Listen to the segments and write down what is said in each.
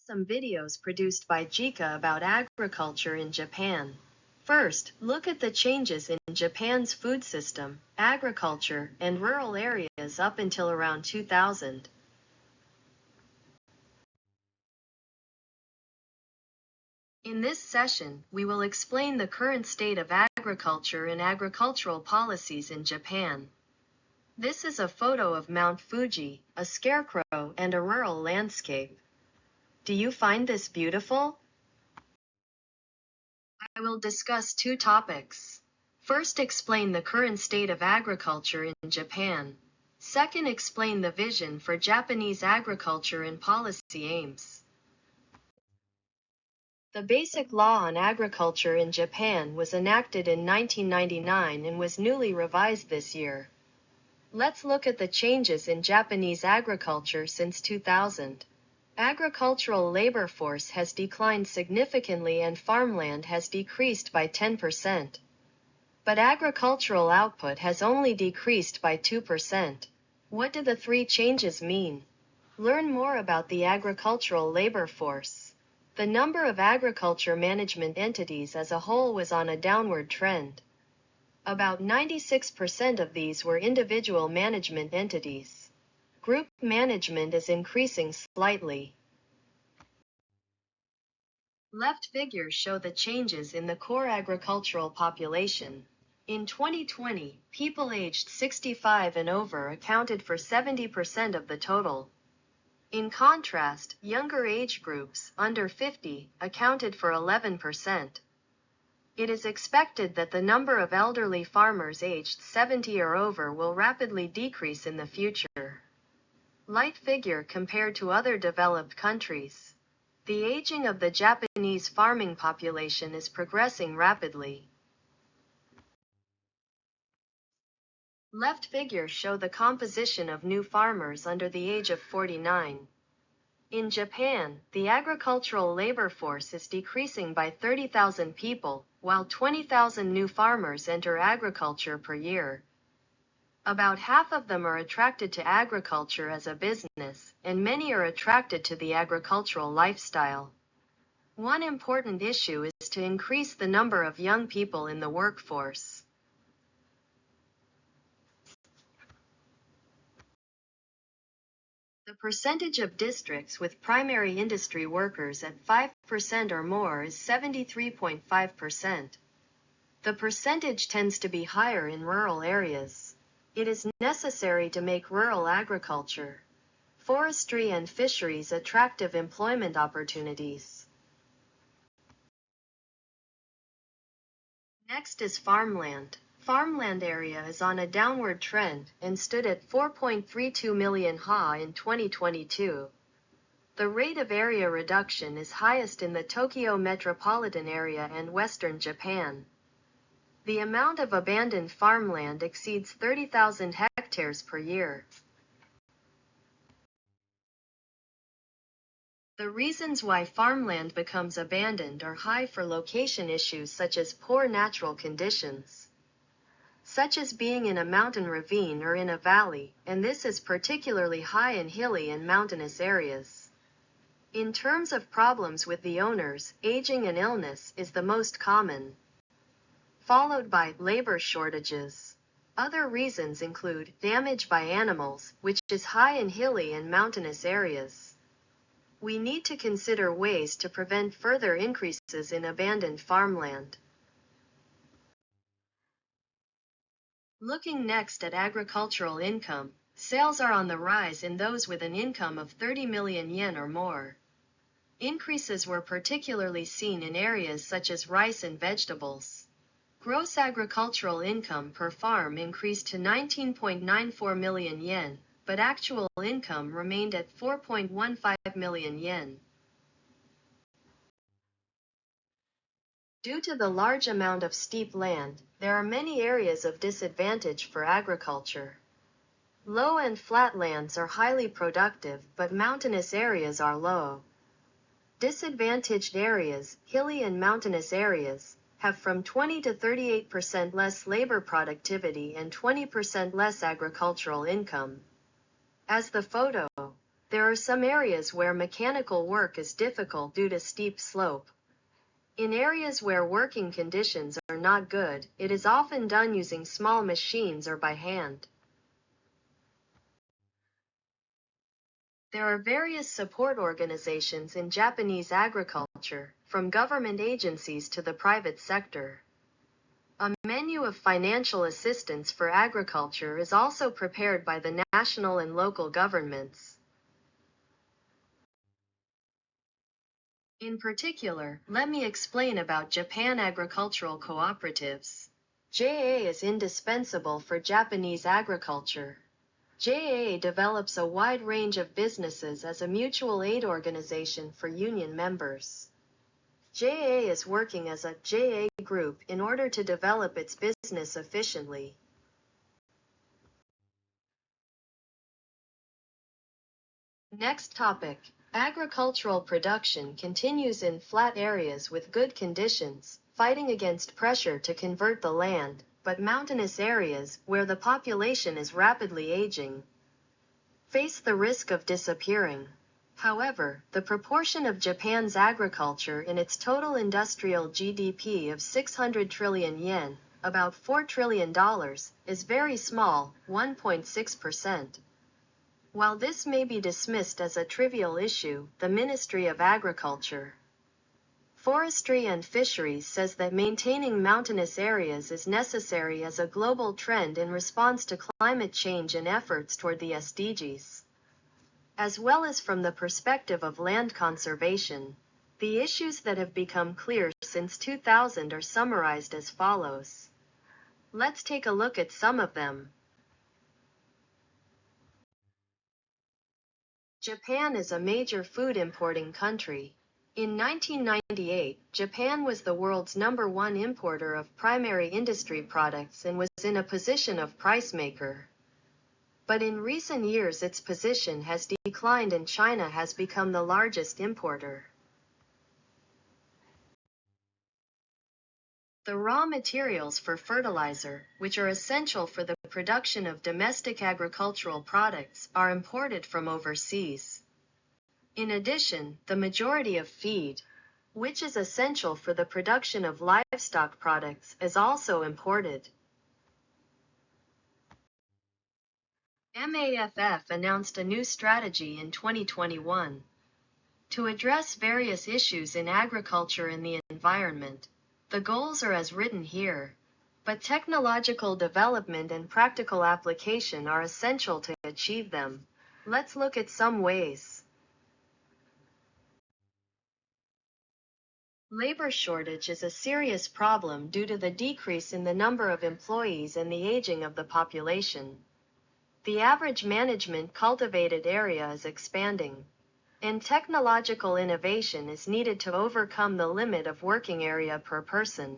Some videos produced by Jika about agriculture in Japan. First, look at the changes in Japan's food system, agriculture, and rural areas up until around 2000. In this session, we will explain the current state of agriculture and agricultural policies in Japan. This is a photo of Mount Fuji, a scarecrow, and a rural landscape. Do you find this beautiful? I will discuss two topics. First, explain the current state of agriculture in Japan. Second, explain the vision for Japanese agriculture and policy aims. The Basic Law on Agriculture in Japan was enacted in 1999 and was newly revised this year. Let's look at the changes in Japanese agriculture since 2000. Agricultural labor force has declined significantly and farmland has decreased by 10%. But agricultural output has only decreased by 2%. What do the three changes mean? Learn more about the agricultural labor force. The number of agriculture management entities as a whole was on a downward trend. About 96% of these were individual management entities. Group management is increasing slightly. Left figures show the changes in the core agricultural population. In 2020, people aged 65 and over accounted for 70% of the total. In contrast, younger age groups, under 50, accounted for 11%. It is expected that the number of elderly farmers aged 70 or over will rapidly decrease in the future. Light figure compared to other developed countries. The aging of the Japanese farming population is progressing rapidly. Left figures show the composition of new farmers under the age of 49. In Japan, the agricultural labor force is decreasing by 30,000 people, while 20,000 new farmers enter agriculture per year. About half of them are attracted to agriculture as a business, and many are attracted to the agricultural lifestyle. One important issue is to increase the number of young people in the workforce. The percentage of districts with primary industry workers at 5% or more is 73.5%. The percentage tends to be higher in rural areas. It is necessary to make rural agriculture, forestry and fisheries attractive employment opportunities. Next is farmland. Farmland area is on a downward trend and stood at 4.32 million ha in 2022. The rate of area reduction is highest in the Tokyo metropolitan area and western Japan. The amount of abandoned farmland exceeds 30,000 hectares per year. The reasons why farmland becomes abandoned are high for location issues such as poor natural conditions, such as being in a mountain ravine or in a valley, and this is particularly high in hilly and mountainous areas. In terms of problems with the owners, aging and illness is the most common, followed by labor shortages. Other reasons include damage by animals, which is high in hilly and mountainous areas. We need to consider ways to prevent further increases in abandoned farmland. Looking next at agricultural income, sales are on the rise in those with an income of 30 million yen or more. Increases were particularly seen in areas such as rice and vegetables. Gross agricultural income per farm increased to 19.94 million yen, but actual income remained at 4.15 million yen. Due to the large amount of steep land, there are many areas of disadvantage for agriculture. Low and flat lands are highly productive, but mountainous areas are low. Disadvantaged areas, hilly and mountainous areas, have from 20 to 38% less labor productivity and 20% less agricultural income. As the photo There are some areas where mechanical work is difficult due to steep slope. In areas where working conditions are not good, it is often done using small machines or by hand. There are various support organizations in Japanese agriculture, from government agencies to the private sector. A menu of financial assistance for agriculture is also prepared by the national and local governments. In particular, let me explain about Japan agricultural cooperatives. JA is indispensable for Japanese agriculture. JA develops a wide range of businesses as a mutual aid organization for union members. JA is working as a JA group in order to develop its business efficiently. Next topic. Agricultural production continues in flat areas with good conditions, fighting against pressure to convert the land, but mountainous areas, where the population is rapidly aging, face the risk of disappearing. However, the proportion of Japan's agriculture in its total industrial GDP of 600 trillion yen, about $4 trillion, is very small, 1.6%. While this may be dismissed as a trivial issue, the Ministry of Agriculture, Forestry and Fisheries says that maintaining mountainous areas is necessary as a global trend in response to climate change and efforts toward the SDGs. As well as from the perspective of land conservation, the issues that have become clear since 2000 are summarized as follows. Let's take a look at some of them. Japan is a major food importing country. In 1998, Japan was the world's #1 importer of primary industry products and was in a position of price maker. But in recent years its position has declined and China has become the largest importer. The raw materials for fertilizer, which are essential for the production of domestic agricultural products, are imported from overseas. In addition, the majority of feed, which is essential for the production of livestock products, is also imported. MAFF announced a new strategy in 2021 to address various issues in agriculture and the environment. The goals are as written here, but technological development and practical application are essential to achieve them. Let's look at some ways. Labor shortage is a serious problem due to the decrease in the number of employees and the aging of the population. The average management cultivated area is expanding, and technological innovation is needed to overcome the limit of working area per person.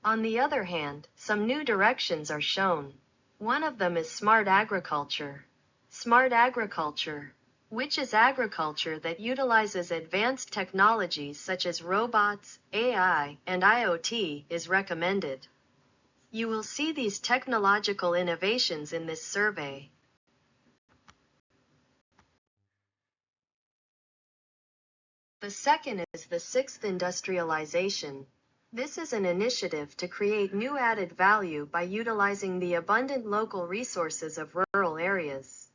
On the other hand, some new directions are shown. One of them is smart agriculture. Smart agriculture, which is agriculture that utilizes advanced technologies such as robots, AI, and IoT, is recommended. You will see these technological innovations in this survey. The second is the sixth industrialization. This is an initiative to create new added value by utilizing the abundant local resources of rural areas.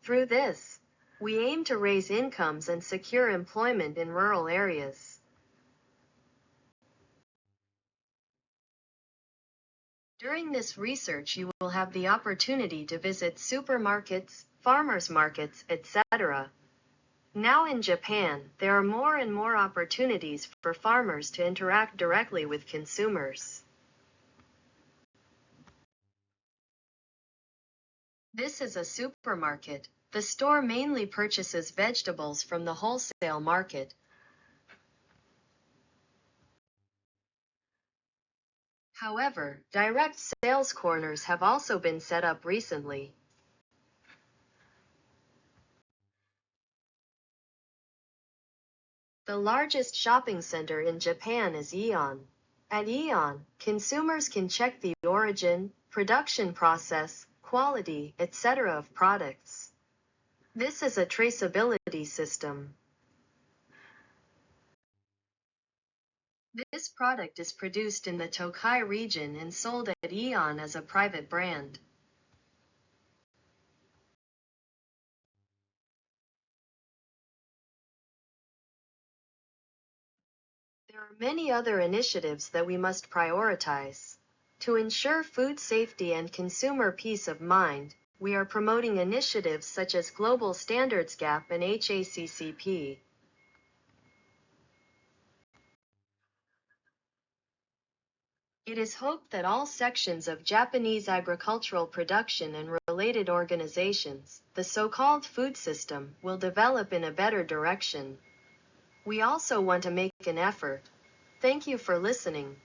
Through this, we aim to raise incomes and secure employment in rural areas. During this research, you will have the opportunity to visit supermarkets, farmers markets, etc. Now in Japan, there are more and more opportunities for farmers to interact directly with consumers. This is a supermarket. The store mainly purchases vegetables from the wholesale market. However, direct sales corners have also been set up recently. The largest shopping center in Japan is Aeon. At Aeon, consumers can check the origin, production process, quality, etc. of products. This is a traceability system. This product is produced in the Tokai region and sold at Aeon as a private brand. There are many other initiatives that we must prioritize. To ensure food safety and consumer peace of mind, we are promoting initiatives such as Global Standards Gap and HACCP. It is hoped that all sections of Japanese agricultural production and related organizations, the so-called food system, will develop in a better direction. We also want to make an effort. Thank you for listening.